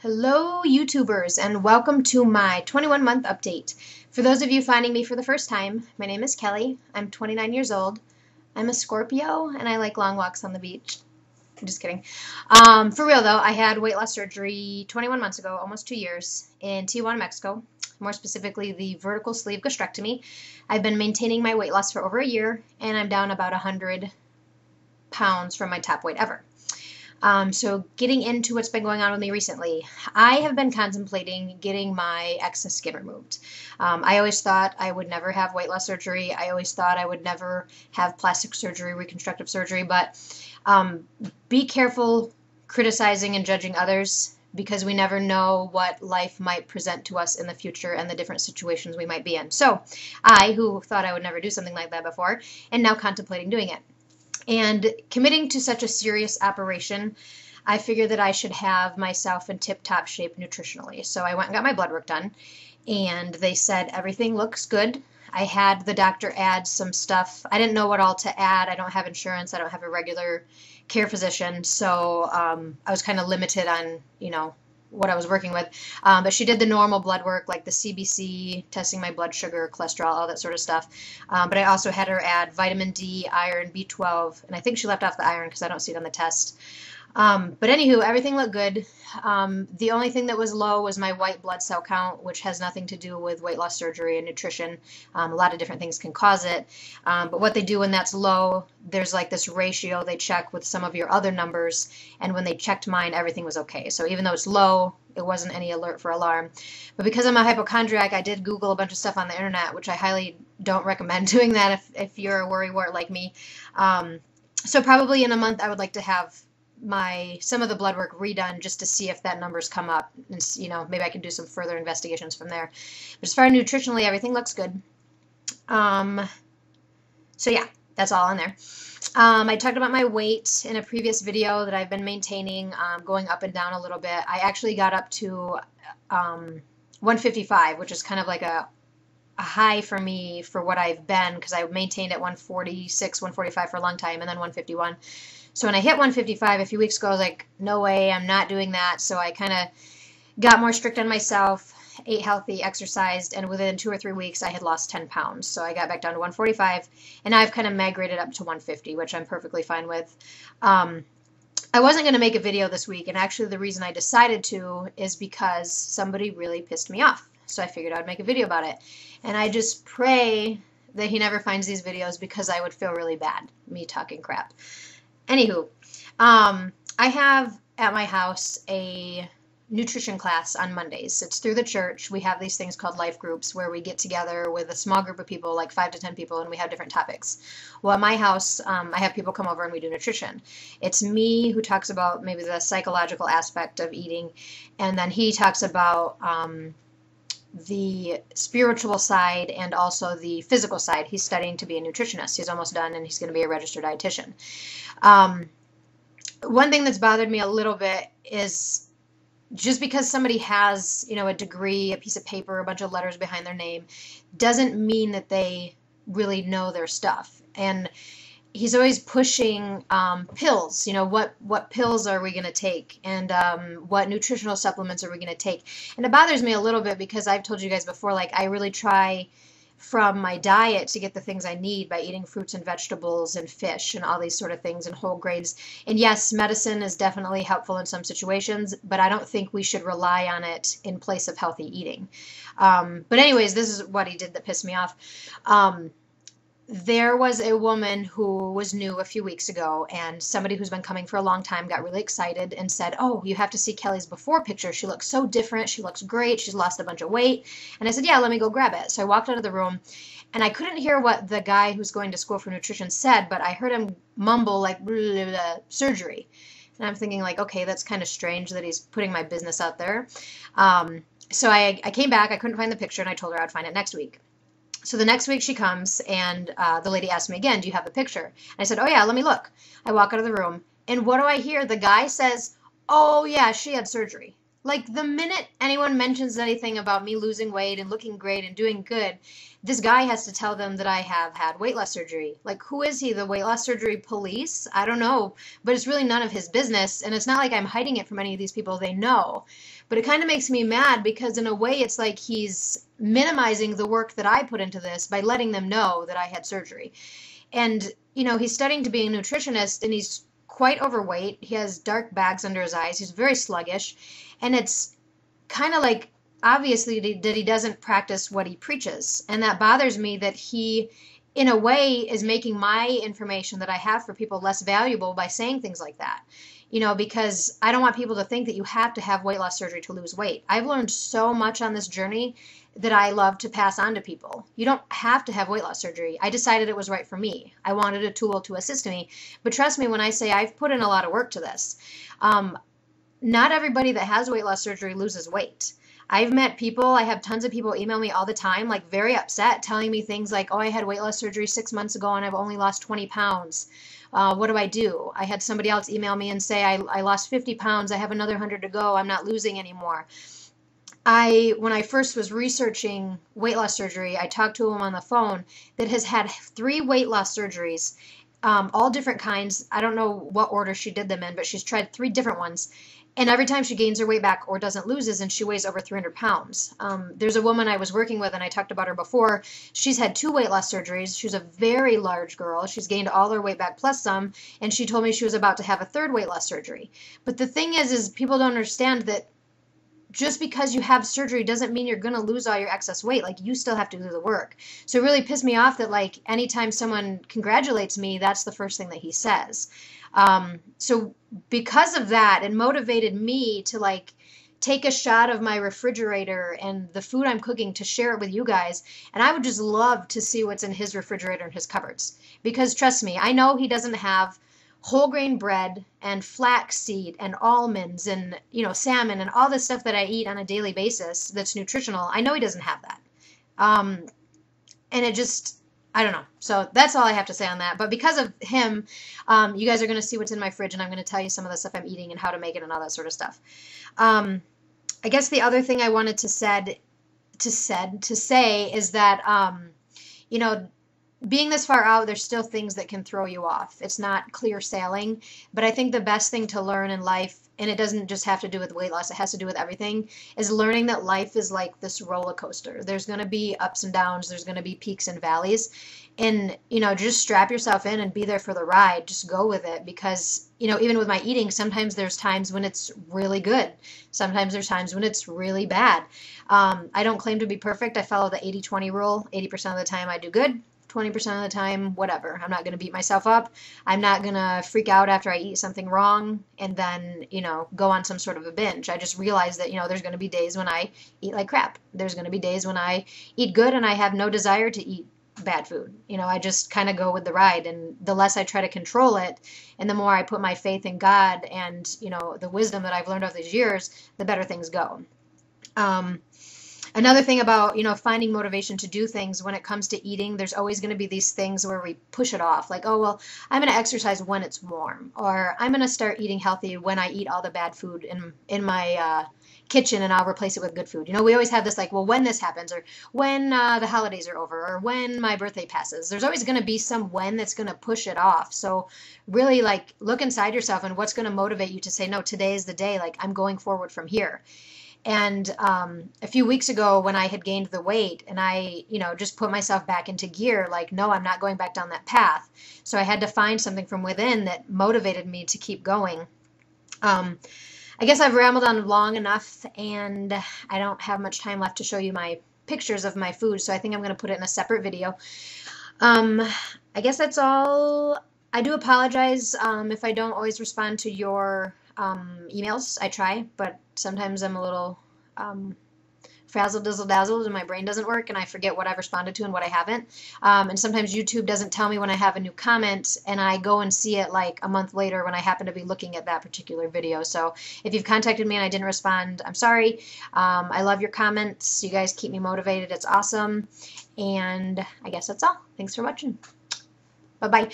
Hello YouTubers and welcome to my 21-month update. For those of you finding me for the first time, my name is Kelly. I'm 29 years old. I'm a Scorpio and I like long walks on the beach. I'm just kidding. For real though, I had weight loss surgery 21 months ago, almost 2 years, in Tijuana, Mexico. More specifically, the vertical sleeve gastrectomy. I've been maintaining my weight loss for over a year and I'm down about 100 pounds from my top weight ever. So getting into what's been going on with me recently, I have been contemplating getting my excess skin removed. I always thought I would never have weight loss surgery. I always thought I would never have plastic surgery, reconstructive surgery, but be careful criticizing and judging others because we never know what life might present to us in the future and the different situations we might be in. So I, who thought I would never do something like that before, am now contemplating doing it. And committing to such a serious operation, I figured that I should have myself in tip-top shape nutritionally. So I went and got my blood work done, and they said everything looks good. I had the doctor add some stuff. I didn't know what all to add. I don't have insurance. I don't have a regular care physician, so I was kind of limited on, what I was working with. But she did the normal blood work, like the CBC, testing my blood sugar, cholesterol, all that sort of stuff. But I also had her add vitamin D, iron, B12, and I think she left off the iron because I don't see it on the test. But anywho, everything looked good. The only thing that was low was my white blood cell count, which has nothing to do with weight loss surgery and nutrition. A lot of different things can cause it. But what they do when that's low, there's like this ratio they check with some of your other numbers. And when they checked mine, everything was okay. So even though it's low, it wasn't any alert for alarm. But because I'm a hypochondriac, I did Google a bunch of stuff on the internet, which I highly don't recommend doing that if you're a worrywart like me. So probably in a month, I would like to have some of the blood work redone just to see if that number's come up, and maybe I can do some further investigations from there. But as far as nutritionally, everything looks good. So yeah, that's all on there. I talked about my weight in a previous video that I've been maintaining, going up and down a little bit. I actually got up to 155, which is kind of like a high for me for what I've been, because I maintained at 146, 145 for a long time, and then 151. So when I hit 155 a few weeks ago, I was like, no way, I'm not doing that. So I kind of got more strict on myself, ate healthy, exercised, and within 2 or 3 weeks, I had lost 10 pounds. So I got back down to 145, and now I've kind of migrated up to 150, which I'm perfectly fine with. I wasn't going to make a video this week, and actually the reason I decided to is because somebody really pissed me off. So I figured I would make a video about it. And I just pray that he never finds these videos because I would feel really bad, me talking crap. Anywho, I have at my house a nutrition class on Mondays. It's through the church. We have these things called life groups where we get together with a small group of people, like 5 to 10 people, and we have different topics. Well, at my house, I have people come over and we do nutrition. It's me who talks about maybe the psychological aspect of eating, and then he talks about the spiritual side and also the physical side. He's studying to be a nutritionist. He's almost done and he's going to be a registered dietitian. One thing that's bothered me a little bit is just because somebody has, a degree, a piece of paper, a bunch of letters behind their name, doesn't mean that they really know their stuff. And he's always pushing pills. What pills are we going to take, and what nutritional supplements are we going to take? And it bothers me a little bit because I've told you guys before, like, I really try from my diet to get the things I need by eating fruits and vegetables and fish and all these sort of things and whole grains. And yes, medicine is definitely helpful in some situations, but I don't think we should rely on it in place of healthy eating. But anyways, this is what he did that pissed me off. There was a woman who was new a few weeks ago, and somebody who's been coming for a long time got really excited and said, oh, you have to see Kelly's before picture. She looks so different. She looks great. She's lost a bunch of weight. And I said, yeah, let me go grab it. So I walked out of the room, and I couldn't hear what the guy who's going to school for nutrition said, but I heard him mumble like, blah, blah, blah, surgery. And I'm thinking like, okay, that's kind of strange that he's putting my business out there. So I came back. I couldn't find the picture, and I told her I'd find it next week. So the next week she comes, and the lady asked me again, do you have the picture? And I said, oh yeah, let me look. I walk out of the room, and what do I hear? The guy says, oh yeah, she had surgery. like the minute anyone mentions anything about me losing weight and looking great and doing good, this guy has to tell them that I have had weight loss surgery. Like, who is he? The weight loss surgery police? I don't know, but it's really none of his business. And it's not like I'm hiding it from any of these people. They know. But it kind of makes me mad because in a way it's like he's minimizing the work that I put into this by letting them know that I had surgery. And, he's studying to be a nutritionist and he's quite overweight. He has dark bags under his eyes. He's very sluggish. And it's kind of like obviously that he doesn't practice what he preaches. And that bothers me that he, in a way, is making my information that I have for people less valuable by saying things like that. Because I don't want people to think that you have to have weight loss surgery to lose weight. I've learned so much on this journey that I love to pass on to people. You don't have to have weight loss surgery. I decided it was right for me. I wanted a tool to assist me. But trust me when I say I've put in a lot of work to this. Not everybody that has weight loss surgery loses weight. I've met people, I have tons of people email me all the time, like very upset, telling me things like, oh, I had weight loss surgery 6 months ago and I've only lost 20 pounds. What do I do? I had somebody else email me and say, I lost 50 pounds. I have another 100 to go. I'm not losing anymore. When I first was researching weight loss surgery, I talked to a woman on the phone that has had 3 weight loss surgeries, all different kinds. I don't know what order she did them in, but she's tried 3 different ones. And every time she gains her weight back or doesn't lose, and she weighs over 300 pounds. There's a woman I was working with, and I talked about her before. She's had 2 weight loss surgeries. She's a very large girl. She's gained all her weight back plus some, and she told me she was about to have a 3rd weight loss surgery. But the thing is people don't understand that just because you have surgery doesn't mean you're going to lose all your excess weight. Like, you still have to do the work. So it really pissed me off that, like, anytime someone congratulates me, that's the first thing that he says. So because of that, it motivated me to, like, take a shot of my refrigerator and the food I'm cooking to share it with you guys. And I would just love to see what's in his refrigerator and his cupboards. Because trust me, I know he doesn't have whole grain bread and flaxseed and almonds and, salmon and all this stuff that I eat on a daily basis that's nutritional. I know he doesn't have that. And it just, I don't know. So that's all I have to say on that. But because of him, you guys are going to see what's in my fridge, and I'm going to tell you some of the stuff I'm eating and how to make it and all that sort of stuff. I guess the other thing I wanted to say is that, being this far out, there's still things that can throw you off. It's not clear sailing, but I think the best thing to learn in life, and it doesn't just have to do with weight loss, it has to do with everything, is learning that life is like this roller coaster. There's going to be ups and downs. There's going to be peaks and valleys. And, just strap yourself in and be there for the ride. Just go with it because, even with my eating, sometimes there's times when it's really good. Sometimes there's times when it's really bad. I don't claim to be perfect. I follow the 80-20 rule. 80% of the time I do good. 20% of the time, whatever. I'm not going to beat myself up. I'm not going to freak out after I eat something wrong and then, go on some sort of a binge. I just realize that, there's going to be days when I eat like crap. There's going to be days when I eat good and I have no desire to eat bad food. I just kind of go with the ride, and the less I try to control it and the more I put my faith in God and, the wisdom that I've learned over these years, the better things go. Another thing about, finding motivation to do things when it comes to eating, there's always going to be these things where we push it off. Like, oh, well, I'm going to exercise when it's warm, or I'm going to start eating healthy when I eat all the bad food in my kitchen and I'll replace it with good food. We always have this like, well, when this happens, or when the holidays are over, or when my birthday passes. There's always going to be some when that's going to push it off. So really, like, look inside yourself and what's going to motivate you to say, no, today is the day. Like, I'm going forward from here. And a few weeks ago when I had gained the weight and I, just put myself back into gear, like, no, I'm not going back down that path. So I had to find something from within that motivated me to keep going. I guess I've rambled on long enough and I don't have much time left to show you my pictures of my food. So I think I'm going to put it in a separate video. I guess that's all. I do apologize if I don't always respond to your emails. I try, but sometimes I'm a little frazzled, dizzle, dazzled, and my brain doesn't work, and I forget what I've responded to and what I haven't. And sometimes YouTube doesn't tell me when I have a new comment, and I go and see it like a month later when I happen to be looking at that particular video. So if you've contacted me and I didn't respond, I'm sorry. I love your comments. You guys keep me motivated. It's awesome. And I guess that's all. Thanks for watching. Bye-bye.